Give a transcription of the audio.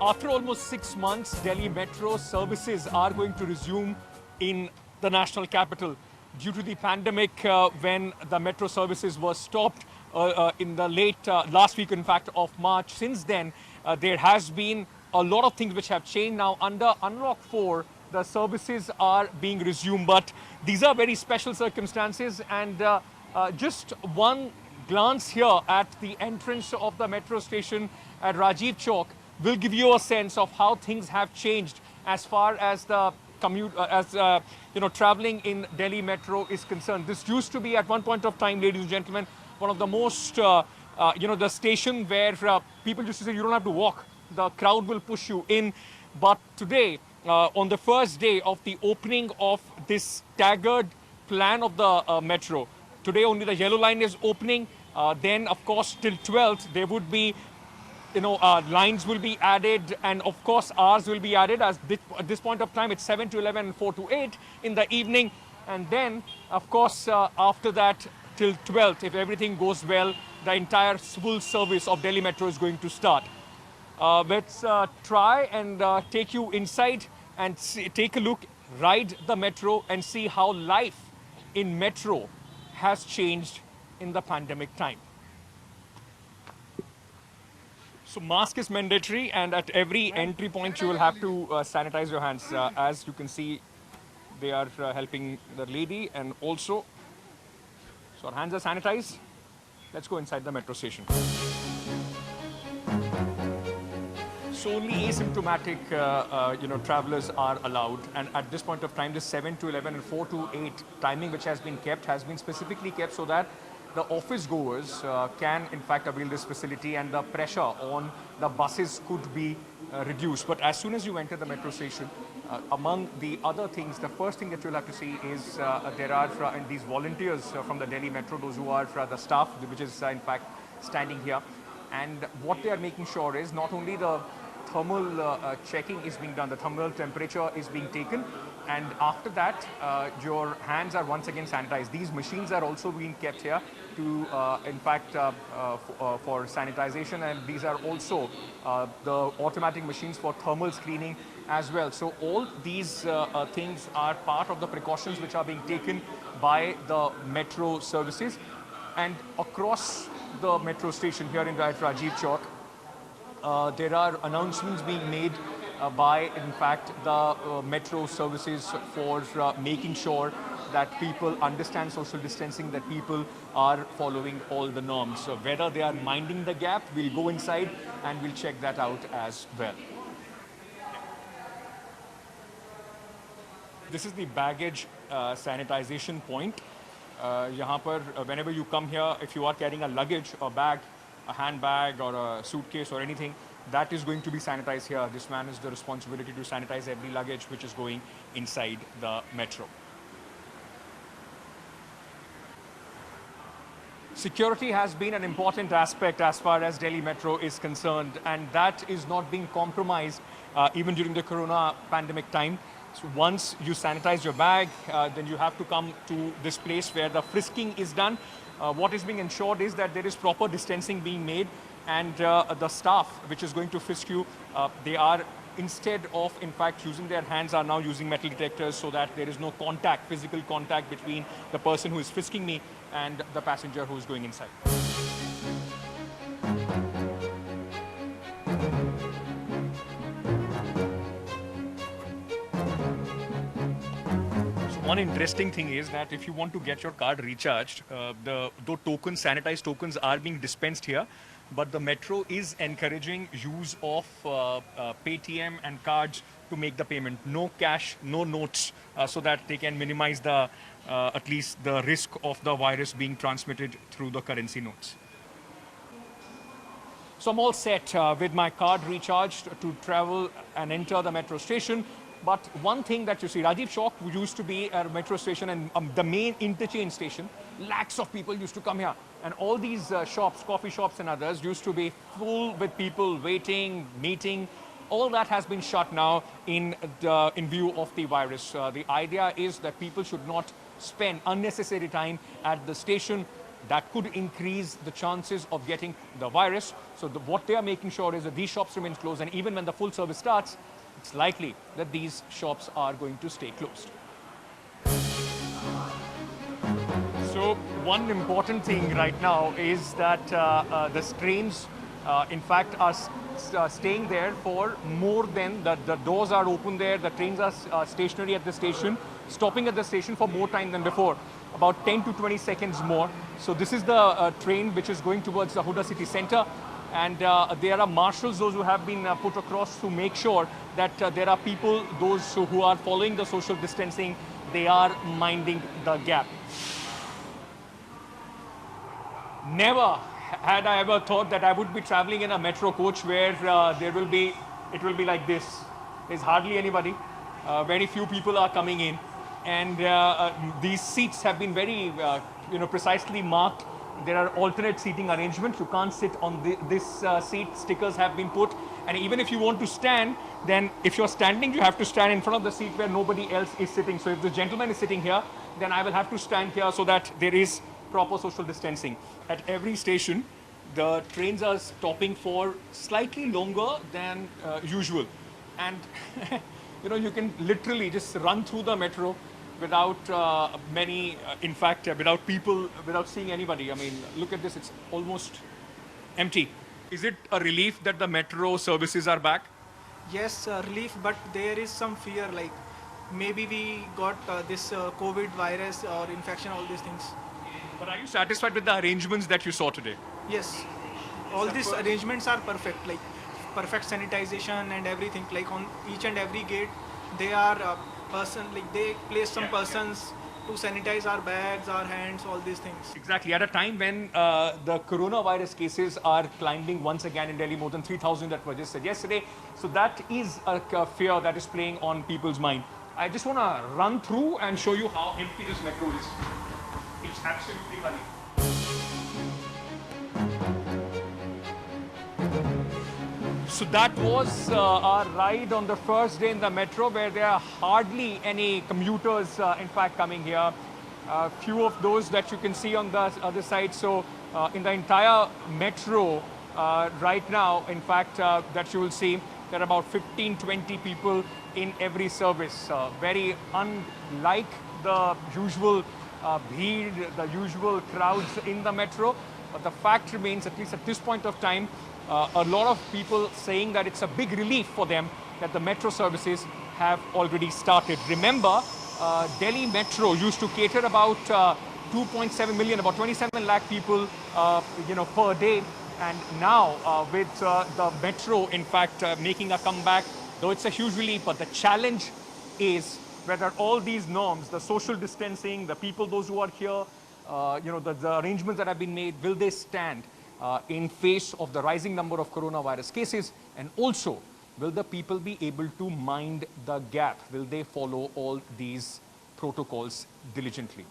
After almost 6 months, Delhi Metro services are going to resume in the national capital. Due to the pandemic, when the metro services were stopped in the late last week, in fact, of March. Since then, there has been a lot of things which have changed. Now, under Unlock 4, the services are being resumed, but these are very special circumstances, and just one glance here at the entrance of the metro station at Rajiv Chowk will give you a sense of how things have changed as far as the commute, traveling in Delhi Metro is concerned. This used to be at one point of time, ladies and gentlemen, one of the most, the station where people used to say you don't have to walk, the crowd will push you in. But today, on the first day of the opening of this staggered plan of the metro, today only the yellow line is opening. Then, of course, till 12th, there would be lines will be added, and of course hours will be added. At this point of time, it's 7 to 11 and 4 to 8 in the evening. And then, of course, after that, till 12th, if everything goes well, the entire full service of Delhi Metro is going to start. Let's try and take you inside and take a look, ride the metro and see how life in metro has changed in the pandemic time. So mask is mandatory, and at every entry point you will have to sanitize your hands. As you can see, they are helping the lady, and also, so our hands are sanitized. Let's go inside the metro station. So only asymptomatic, travelers are allowed, and at this point of time, this 7 to 11 and 4 to 8 timing which has been specifically kept so that the office goers can in fact avail this facility, and the pressure on the buses could be reduced. But as soon as you enter the metro station, among the other things, the first thing that you'll have to see is there are these volunteers from the Delhi Metro, those who are the staff, which is in fact standing here. And what they are making sure is not only the thermal checking is being done, the thermal temperature is being taken, and after that your hands are once again sanitized. These machines are also being kept here to in fact for sanitization, and these are also the automatic machines for thermal screening as well. So all these things are part of the precautions which are being taken by the metro services. And across the metro station here in Rajiv Chowk, there are announcements being made by, in fact, the metro services for making sure that people understand social distancing, that people are following all the norms. So whether they are minding the gap, we'll go inside and we'll check that out as well. This is the baggage sanitization point. Whenever you come here, if you are carrying a luggage, a bag, a handbag or a suitcase or anything, that is going to be sanitized here. This man has the responsibility to sanitize every luggage which is going inside the metro. Security has been an important aspect as far as Delhi Metro is concerned, and that is not being compromised even during the corona pandemic time. So once you sanitize your bag, then you have to come to this place where the frisking is done. What is being ensured is that there is proper distancing being made, and the staff which is going to frisk you, they are, instead of in fact using their hands, are now using metal detectors so that there is no contact, physical contact between the person who is frisking me and the passenger who is going inside. One interesting thing is that if you want to get your card recharged, the sanitized tokens are being dispensed here, but the metro is encouraging use of Paytm and cards to make the payment. No cash, no notes, so that they can minimize the at least the risk of the virus being transmitted through the currency notes. So I'm all set with my card recharged to travel and enter the metro station. But one thing that you see, Rajiv Chowk used to be a metro station and the main interchange station. Lakhs of people used to come here. And all these shops, coffee shops and others, used to be full with people waiting, meeting. All that has been shut now in view of the virus. The idea is that people should not spend unnecessary time at the station. that could increase the chances of getting the virus. So what they are making sure is that these shops remain closed, and even when the full service starts, it's likely that these shops are going to stay closed. So one important thing right now is that the trains, in fact, are staying there for more than, the doors are open there, the trains are stationary at the station, stopping at the station for more time than before, about 10 to 20 seconds more. So this is the train which is going towards the Huda city center. And there are marshals, those who have been put across to make sure that there are people, those who are following the social distancing, they are minding the gap. Never had I ever thought that I would be traveling in a metro coach where it will be like this. There's hardly anybody. Very few people are coming in. And these seats have been very, precisely marked. There are alternate seating arrangements. You can't sit on this seat. Stickers have been put. And even if you want to stand, then if you're standing, you have to stand in front of the seat where nobody else is sitting. So if the gentleman is sitting here, then I will have to stand here so that there is proper social distancing. At every station, the trains are stopping for slightly longer than usual. And you can literally just run through the metro without without people, without seeing anybody. I mean, look at this, it's almost empty. Is it a relief that the metro services are back? Yes, relief, but there is some fear, like maybe we got this COVID virus or infection, all these things. But are you satisfied with the arrangements that you saw today? Yes, all these arrangements are perfect, like perfect sanitization and everything. Like on each and every gate, they are they place some persons to sanitize our bags, our hands, all these things. Exactly. At a time when the coronavirus cases are climbing once again in Delhi, more than 3,000 that were just said yesterday. So that is a fear that is playing on people's mind. I just want to run through and show you how empty this metro is. It's absolutely funny. So that was our ride on the first day in the metro, where there are hardly any commuters, in fact, coming here. Few of those that you can see on the other side. So in the entire metro right now, in fact, that you will see, there are about 15-20 people in every service. Very unlike the usual bheed, the usual crowds in the metro. But the fact remains, at least at this point of time, a lot of people saying that it's a big relief for them that the metro services have already started. Remember, Delhi Metro used to cater about 2.7 million, about 27 lakh people, per day. And now with the metro, in fact, making a comeback, though it's a huge relief, but the challenge is whether all these norms, the social distancing, the people, those who are here, the arrangements that have been made, will they stand in face of the rising number of coronavirus cases? And also, will the people be able to mind the gap? Will they follow all these protocols diligently?